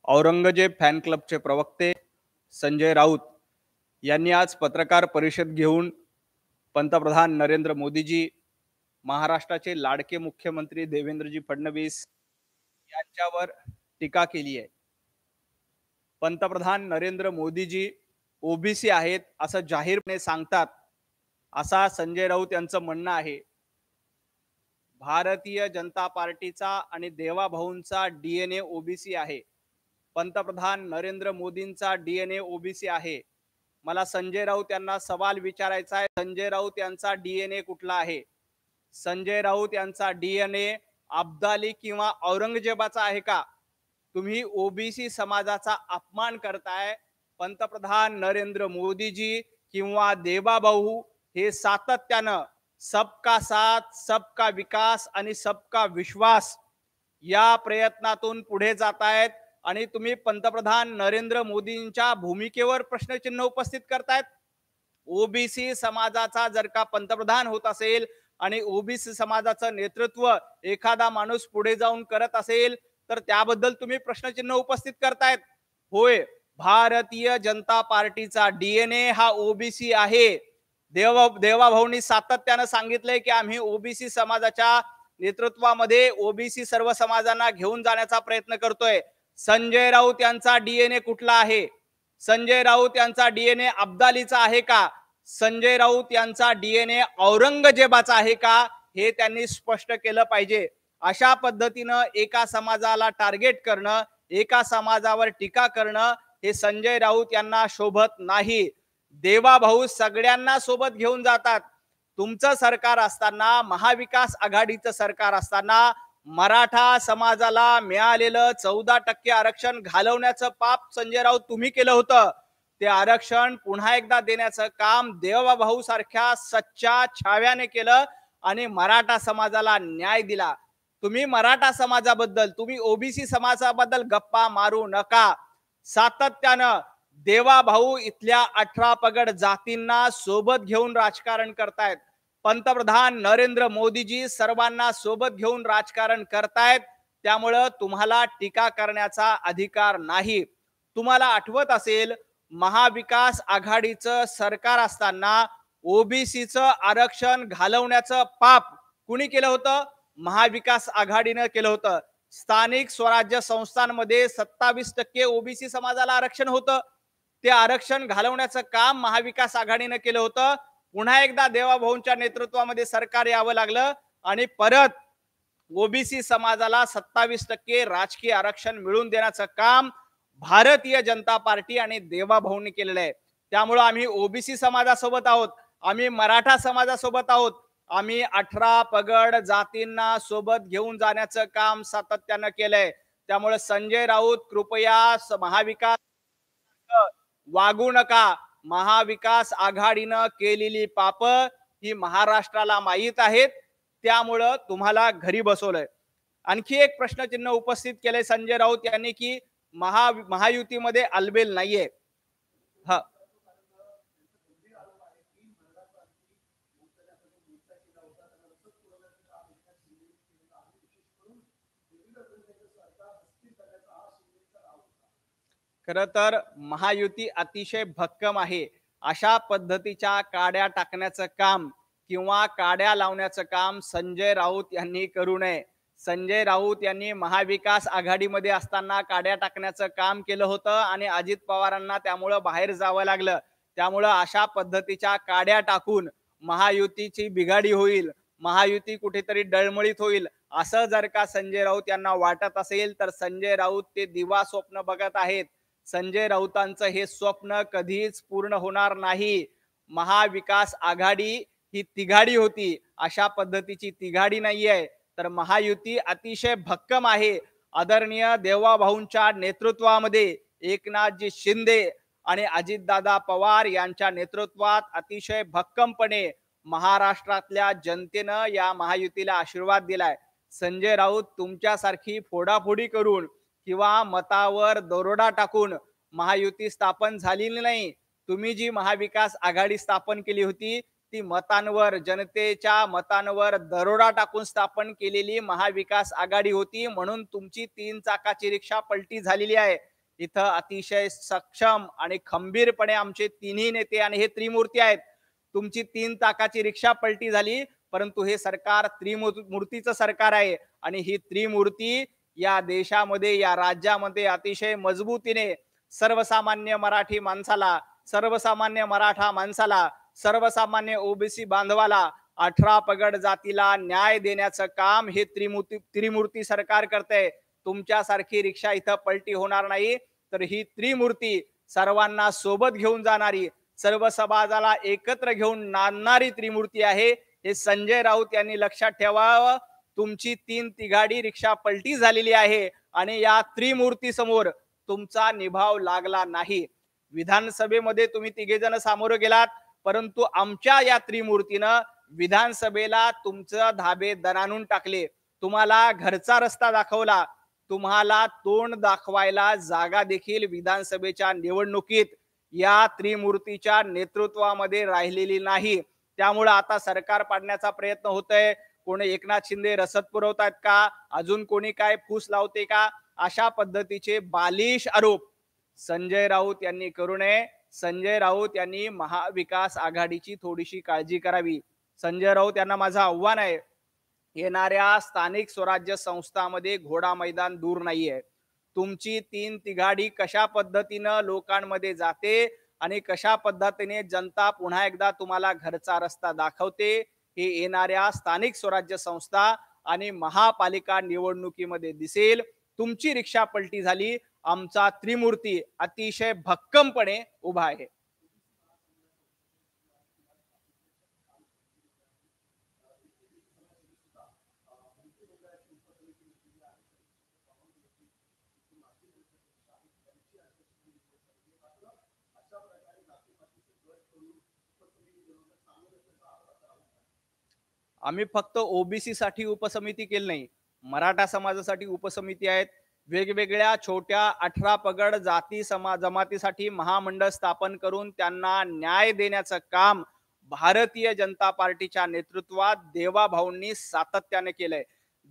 Aurangzeb fan क्लबचे प्रवक्ते संजय राऊत यांनी आज पत्रकार परिषद घेऊन पंतप्रधान नरेंद्र मोदीजी, महाराष्ट्राचे लाडके मुख्यमंत्री देवेंद्रजी फडणवीस यांच्यावर टीका केली आहे। पंतप्रधान नरेंद्र मोदीजी ओबीसी आहेत असं जाहीरपणे सांगतात, असा संजय राऊत यांचं म्हणणं आहे। भारतीय जनता पार्टीचा आणि देवाभाऊंचा डीएनए ओबीसी आहे। पंतप्रधान नरेंद्र मोदींचा डीएनए ओबीसी आहे। मला संजय राऊत यांना सवाल विचारायचा आहे, संजय राऊत यांचा डीएनए कुठला आहे? संजय राऊत यांचा डीएनए अब्दाली किंवा औरंगजेबाचा आहे का? तुम्ही ओबीसी समाजाचा अपमान करताय। पंतप्रधान नरेंद्र मोदीजी किंवा देवाभाऊ हे सातत्यानं सबका साथ, सबका विकास आणि सबका विश्वास या प्रयत्नातून पुढे जात आहेत आणि तुम्ही पंतप्रधान नरेंद्र मोदींच्या भूमिकेवर प्रश्नचिन्ह उपस्थित करतायत। ओबीसी समाजाचा जर का पंतप्रधान होत असेल आणि ओबीसी समाजाचं नेतृत्व एखादा माणूस पुढे जाऊन करत असेल तर त्याबद्दल तुम्ही प्रश्नचिन्ह उपस्थित करतायत। होय, भारतीय जनता पार्टीचा डीएनए हा ओबीसी आहे। देवाभाऊंनी सातत्यानं सांगितलंय की आम्ही ओबीसी समाजाच्या नेतृत्वामध्ये ओबीसी सर्व समाजांना घेऊन जाण्याचा प्रयत्न करतोय। संजय राऊत यांचा डीएनए कुठला आहे? संजय राऊत यांचा डीएनए अब्दालीचा आहे का? संजय राऊत यांचा डीएनए औरंगजेबाचा आहे का? हे त्यांनी स्पष्ट केलं पाहिजे। अशा पद्धतीनं एका समाजाला टार्गेट करणं, एका समाजावर टीका करणं हे संजय राऊत यांना शोभत नाही। देवाभाऊ सगळ्यांना सोबत घेऊन जातात। तुमचं सरकार असताना, महाविकास आघाडीचं सरकार असताना मराठा समाजाला मिळालेलं 14% आरक्षण घालवण्याचं पाप संजय राऊत तुम्ही केलं होतं। ते आरक्षण पुन्हा एकदा देण्याचं काम देवाभाऊ सारख्या सच्च्या छाव्याने केलं आणि मराठा समाजाला न्याय दिला। तुम्ही मराठा समाजाबद्दल, तुम्ही ओबीसी समाजाबद्दल गप्पा मारू नका। सातत्यानं देवाभाऊ इथल्या 18 पगड जातींना सोबत घेऊन राजकारण करतायत। पंतप्रधान नरेंद्र मोदीजी सर्वांना सोबत घेऊन राजकारण करतायत, त्यामुळे तुम्हाला टीका करण्याचा अधिकार नाही। तुम्हाला आठवत असेल, महाविकास आघाडीचं सरकार असताना ओबीसीचं आरक्षण घालवण्याचं पाप कुणी केलं होतं? महाविकास आघाडीनं केलं होतं। स्थानिक स्वराज्य संस्थांमध्ये 27% ओबीसी समाजाला आरक्षण होतं। ते आरक्षण घालवण्याचं काम महाविकास आघाडीनं केलं होतं। पुन्हा एकदा देवाभाऊंच्या नेतृत्वामध्ये सरकार यावं लागलं आणि परत ओबीसी समाजाला 27% राजकीय आरक्षण मिळवून देण्याचं काम भारतीय जनता पार्टी आणि देवाभाऊंनी केलेलं आहे। त्यामुळे आम्ही ओबीसी समाजासोबत आहोत, आम्ही मराठा समाजासोबत आहोत, आम्ही 18 पगड जातींना सोबत घेऊन जाण्याचं काम सातत्यानं केलंय। त्यामुळे संजय राऊत कृपया महाविकास वागू नका। महाविकास आघाडीनं केलेली पाप ही महाराष्ट्राला माहीत आहेत, त्यामुळे तुम्हाला घरी बसवलंय। आणखी एक प्रश्नचिन्ह उपस्थित केलंय संजय राऊत यांनी की महायुतीमध्ये अलबेल नाहीये। हा, खरं तर महायुती अतिशय भक्कम आहे। अशा पद्धतीच्या काड्या टाकण्याचं काम किंवा काड्या लावण्याचं काम संजय राऊत यांनी करू नये। संजय राऊत यांनी महाविकास आघाडीमध्ये असताना काड्या टाकण्याचं काम केलं होतं आणि अजित पवारांना त्यामुळे बाहेर जावं लागलं। त्यामुळे अशा पद्धतीच्या काड्या टाकून महायुतीची बिघाडी होईल, महायुती कुठेतरी डळमळीत होईल असं जर का संजय राऊत यांना वाटत असेल तर संजय राऊत ते दिवा स्वप्न बघत आहेत। संजय राऊतांचं हे स्वप्न कधीच पूर्ण होणार नाही। महाविकास आघाडी ही तिघाडी होती, अशा पद्धतीची तिघाडी नाहीये। तर महायुती अतिशय भक्कम आहे। आदरणीय देवाभाऊंच्या नेतृत्वामध्ये एकनाथजी शिंदे आणि अजितदादा पवार यांच्या नेतृत्वात अतिशय भक्कमपणे महाराष्ट्रातल्या जनतेनं या महायुतीला आशीर्वाद दिलाय। संजय राऊत तुमच्यासारखी फोडाफोडी करून किंवा मतावर दरोडा टाकून महायुती स्थापन झालेली नाही। तुम्ही जी महाविकास आघाडी स्थापन केली होती ती मतांवर, जनतेच्या मतांवर दरोडा टाकून स्थापन केलेली महाविकास आघाडी होती, म्हणून तुमची 3 चाकाची रिक्षा पलटी झालेली आहे। इथं अतिशय सक्षम आणि खंबीरपणे आमचे तिन्ही नेते आणि हे त्रिमूर्ती आहेत. तुमची 3 चाकाची रिक्षा पलटी झाली, परंतु हे सरकार त्रिमूर्तीचं सरकार आहे आणि ही त्रिमूर्ती या देशामध्ये, या राज्यामध्ये अतिशय मजबूतीने सर्वसामान्य मराठी माणसाला, सर्वसामान्य मराठा माणसाला, सर्वसामान्य ओबीसी बांधवाला, 18 पगड जातीला न्याय देण्याचं काम हे त्रिमूर्ती सरकार करते. तुमच्यासारखी रिक्षा इथं पलटी होणार नाही, तर ही त्रिमूर्ती सर्वांना सोबत घेऊन जाणारी, सर्व समाजाला एकत्र घेऊन नांदणारी त्रिमूर्ती आहे. हे संजय राऊत यांनी लक्षात ठेवावं. तुमची 3 तिघाडी रिक्षा पलटी झालेली आहे आणि या त्रिमूर्ती समोर तुमचा निभाव लागला नाही. विधानसभेमध्ये तुम्ही तिघेजण सामोरं गेलात, परंतु आमच्या या त्रिमूर्तीनं विधानसभेला तुमचं धाबे दणाणून टाकले. तुम्हाला घरचा रस्ता दाखवला. तुम्हाला तोंड दाखवायला जागा देखील विधानसभेच्या निवडणुकीत या त्रिमूर्तीच्या नेतृत्वामध्ये राहिलेली नाही. त्यामुळे आता सरकार पाडण्याचा प्रयत्न होतोय. कोणी एकनाथ शिंदे रसद पुरवतात का, अजून कोणी काय फूस लावते का, अशा पद्धतीचे बालिश आरोप संजय राऊत यांनी करू नये. संजय राऊत यांनी महाविकास आघाडीची थोडीशी काळजी करावी. संजय राऊत यांना माझं आव्हान आहे, येणाऱ्या स्थानिक स्वराज्य संस्थांमध्ये घोडा मैदान दूर नाहीये. तुमची 3 तिघाडी कशा पद्धतीनं लोकांमध्ये जाते आणि कशा पद्धतीने जनता पुन्हा एकदा तुम्हाला घरचा रस्ता दाखवते, हे येणाऱ्या स्थानिक स्वराज्य संस्था आणि महापालिका निवडणुकीमध्ये दिसेल. तुमची रिक्षा पलटी झाली, आमचा त्रिमूर्ती अतिशय भक्कमपणे उभा आहे. आम्ही फक्त ओबीसी साठी उपसमिती केली नाही, मराठा समाजासाठी उपसमिती आहेत. वेगवेगळ्या छोट्या 18 पगड जाती जमातीसाठी महामंडळ स्थापन करून त्यांना न्याय देण्याचं काम भारतीय जनता पार्टीच्या नेतृत्वात देवाभाऊंनी सातत्याने केलंय.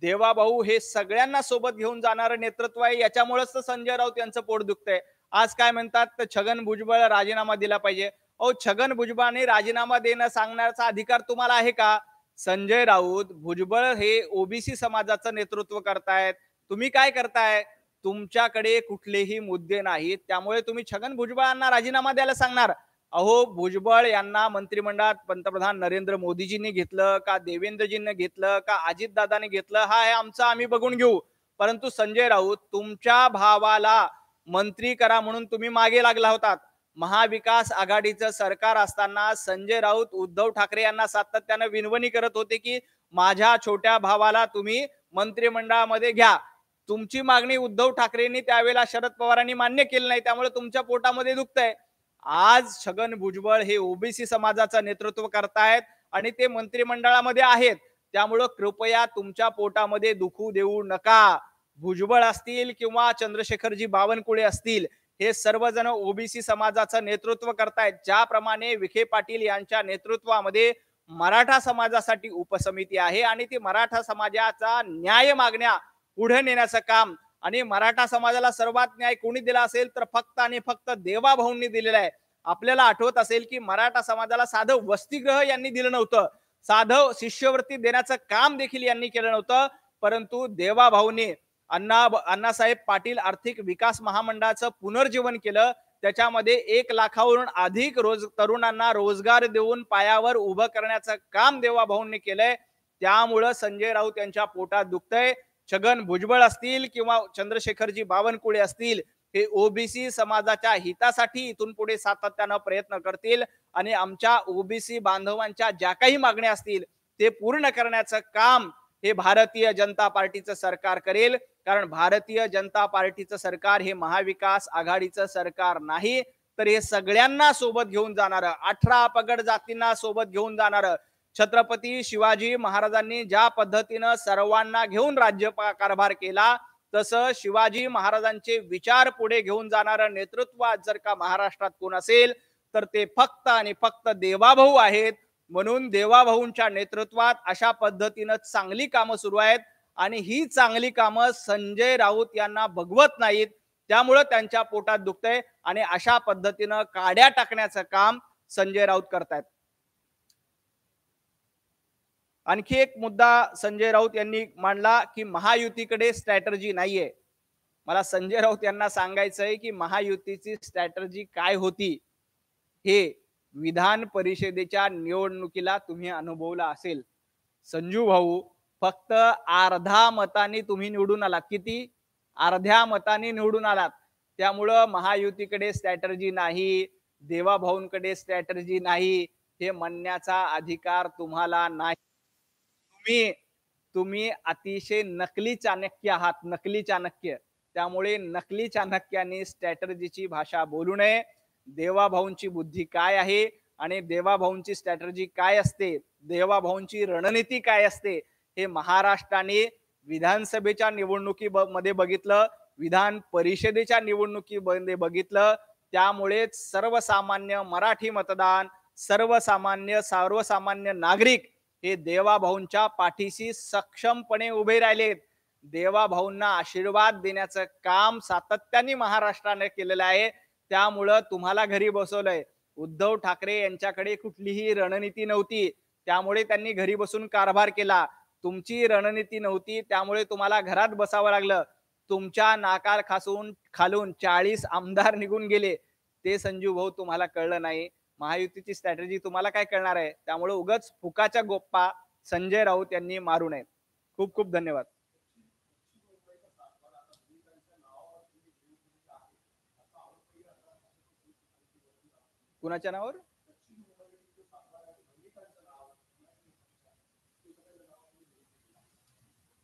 देवाभाऊ हे सगळ्यांना सोबत घेऊन जाणारं नेतृत्व आहे. याच्यामुळेच तर संजय राऊत यांचं पोट दुखतंय. आज काय म्हणतात, तर छगन भुजबळ राजीनामा दिला पाहिजे. अहो, छगन भुजबळांनी राजीनामा देणं सांगण्याचा अधिकार तुम्हाला आहे का? संजय राऊत, भुजबळ हे ओबीसी समाजाचं नेतृत्व करतायत. तुम्ही काय करताय? तुमच्याकडे कुठलेही मुद्दे नाहीत, त्यामुळे तुम्ही छगन भुजबळांना राजीनामा द्यायला सांगणार. अहो, भुजबळ यांना मंत्रिमंडळात पंतप्रधान नरेंद्र मोदीजींनी घेतलं का, देवेंद्रजींनी घेतलं का, अजितदादांनी घेतलं, हा आहे आमचं, आम्ही बघून घेऊ. परंतु संजय राऊत, तुमच्या भावाला मंत्री करा म्हणून तुम्ही मागे लागला होतात. महाविकास आघाडीचं सरकार असताना संजय राऊत उद्धव ठाकरे यांना सातत्याने विनवणी करत होते की माझ्या छोट्या भावाला तुम्ही मंत्रिमंडळामध्ये घ्या. तुमची मागणी उद्धव ठाकरेंनी त्यावेळेला शरद पवारांनी मान्य केली नाही, त्यामुळे तुमच्या पोटामध्ये दुखतंय. आज छगन भुजबळ हे ओबीसी समाजाचं नेतृत्व करतायत आणि ते मंत्रिमंडळामध्ये आहेत. त्यामुळे कृपया तुमच्या पोटामध्ये दुखू देऊ नका. भुजबळ असतील किंवा चंद्रशेखरजी बावनकुळे असतील, हे सर्वजण ओबीसी समाजाचं नेतृत्व करतायत. ज्याप्रमाणे विखे पाटील यांच्या नेतृत्वामध्ये मराठा समाजासाठी उपसमिती आहे आणि ती मराठा समाजाचा न्याय मागण्या पुढे नेण्याचं काम, आणि मराठा समाजाला सर्वात न्याय कोणी दिला असेल तर फक्त आणि फक्त देवाभाऊंनी दिलेला आहे. आपल्याला आठवत असेल की मराठा समाजाला साधं वसतिगृह यांनी दिलं नव्हतं, साधं शिष्यवृत्ती देण्याचं काम देखील यांनी केलं नव्हतं. परंतु देवाभाऊंनी अण्णासाहेब पाटील आर्थिक विकास महामंडळाचं पुनर्जीवन केलं. त्याच्यामध्ये 1 लाखावरून अधिक तरुणांना रोजगार देऊन पायावर उभं करण्याचं काम देवाभाऊंनी केलंय. त्यामुळं संजय राऊत यांच्या पोटात दुखतंय. छगन भुजबळ असतील किंवा चंद्रशेखरजी बावनकुळे असतील, हे ओबीसी समाजाच्या हितासाठी इथून पुढे सातत्यानं प्रयत्न करतील आणि आमच्या ओबीसी बांधवांच्या ज्या काही मागण्या असतील ते पूर्ण करण्याचं काम हे भारतीय जनता पार्टीचं सरकार करेल. कारण भारतीय जनता पार्टीचं सरकार हे महाविकास आघाडीचं सरकार नाही, तर हे सगळ्यांना सोबत घेऊन जाणारं, 18 पगड जातींना सोबत घेऊन जाणारं, छत्रपती शिवाजी महाराजांनी ज्या पद्धतीनं सर्वांना घेऊन राज्य कारभार केला, तसं शिवाजी महाराजांचे विचार पुढे घेऊन जाणारं नेतृत्व जर का महाराष्ट्रात कोण असेल तर ते फक्त आणि फक्त देवाभाऊ आहेत. म्हणून देवाभाऊंच्या नेतृत्वात अशा पद्धतीनं चांगली कामं सुरू आहेत आणि ही चांगली कामं संजय राऊत यांना बघवत नाहीत. त्यामुळं त्यांच्या पोटात दुखतंय आणि अशा पद्धतीनं काड्या टाकण्याचं काम संजय राऊत करतायत. आणखी एक मुद्दा संजय राऊत यांनी मांडला की महायुतीकडे स्ट्रॅटर्जी नाहीये. मला संजय राऊत यांना सांगायचंय की महायुतीची स्ट्रॅटर्जी काय होती हे विधान परिषदेच्या निवडणुकीला तुम्ही अनुभवलं असेल. संजू भाऊ, फक्त अर्धा मतांनी तुम्ही निवडून आलात. किती? अर्ध्या मतांनी निवडून आलात. त्यामुळं महायुतीकडे स्ट्रॅटर्जी नाही, देवाभाऊंकडे स्ट्रॅटर्जी नाही, हे म्हणण्याचा अधिकार तुम्हाला नाही. तुम्ही तुम्ही अतिशय नकली चाणक्य आहात, नकली चाणक्य. त्यामुळे नकली चाणक्याने स्ट्रॅटर्जीची भाषा बोलू नये. देवाभाऊंची बुद्धी काय आहे आणि देवाभाऊंची स्ट्रॅटर्जी काय असते, देवाभाऊंची रणनीती काय असते, हे महाराष्ट्राने विधानसभेच्या निवडणुकीमध्ये बघितलं, विधान परिषदेच्या निवडणुकीमध्ये बघितलं. त्यामुळेच सर्वसामान्य मराठी मतदान, सर्वसामान्य नागरिक हे देवाभाऊंच्या पाठीशी सक्षमपणे उभे राहिलेत. देवाभाऊंना आशीर्वाद देण्याचं काम सातत्याने महाराष्ट्राने केलेलं आहे. त्यामुळं तुम्हाला घरी बसवलंय. उद्धव ठाकरे यांच्याकडे कुठलीही रणनीती नव्हती, त्यामुळे त्यांनी घरी बसून कारभार केला. तुमची रणनीती नव्हती, त्यामुळे तुम्हाला घरात बसावं लागलं. तुमच्या नाकार खालून 40 आमदार निघून गेले. ते संजू भाऊ तुम्हाला कळलं नाही. महायुतीची स्ट्रॅटेजी तुम्हाला काय कळणार आहे. त्यामुळे उगाच फुकाच्या गोप्पा संजय राऊत यांनी मारू नयेत. खूप खूप धन्यवाद. कुणाच्या नावावर?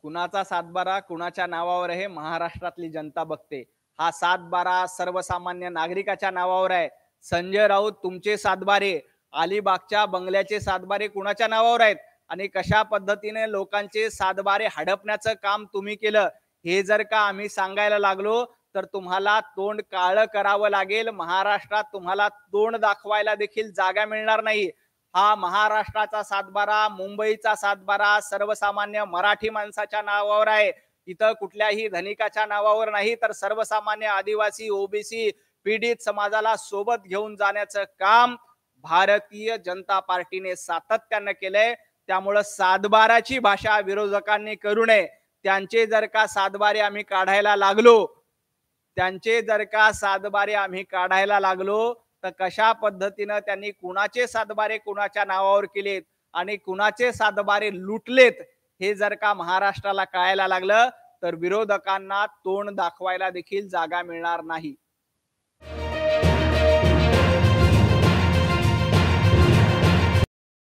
कुणाचा सातबारा कुणाच्या नावावर आहे महाराष्ट्रातली जनता बघते. हा सातबारा सर्वसामान्य नागरिकाच्या नावावर आहे. संजय राऊत, तुमचे सातबारे, अलिबागच्या बंगल्याचे सातबारे कुणाच्या नावावर आहेत आणि कशा पद्धतीने लोकांचे सातबारे हडपण्याचं काम तुम्ही केलं, हे जर का आम्ही सांगायला लागलो तर तुम्हाला तोंड काळं करावं लागेल. महाराष्ट्रात तुम्हाला तोंड दाखवायला देखील जागा मिळणार नाही. हा महाराष्ट्राचा सातबारा, मुंबईचा सातबारा सर्वसामान्य मराठी माणसाच्या नावावर आहे. इथं कुठल्याही धनिकाच्या नावावर नाही, तर सर्वसामान्य आदिवासी, ओबीसी, पीडित समाजाला सोबत घेऊन जाण्याचं काम भारतीय जनता पार्टीने सातत्यानं केलंय. त्यामुळं सातबाराची भाषा विरोधकांनी करू नये. त्यांचे जर का सातबारे आम्ही काढायला लागलो, तर कशा पद्धतीनं त्यांनी कुणाचे सातबारे कुणाच्या नावावर केलेत आणि कुणाचे सातबारे लुटलेत, हे जर का महाराष्ट्राला कळायला लागलं तर विरोधकांना तोंड दाखवायला देखील जागा मिळणार नाही.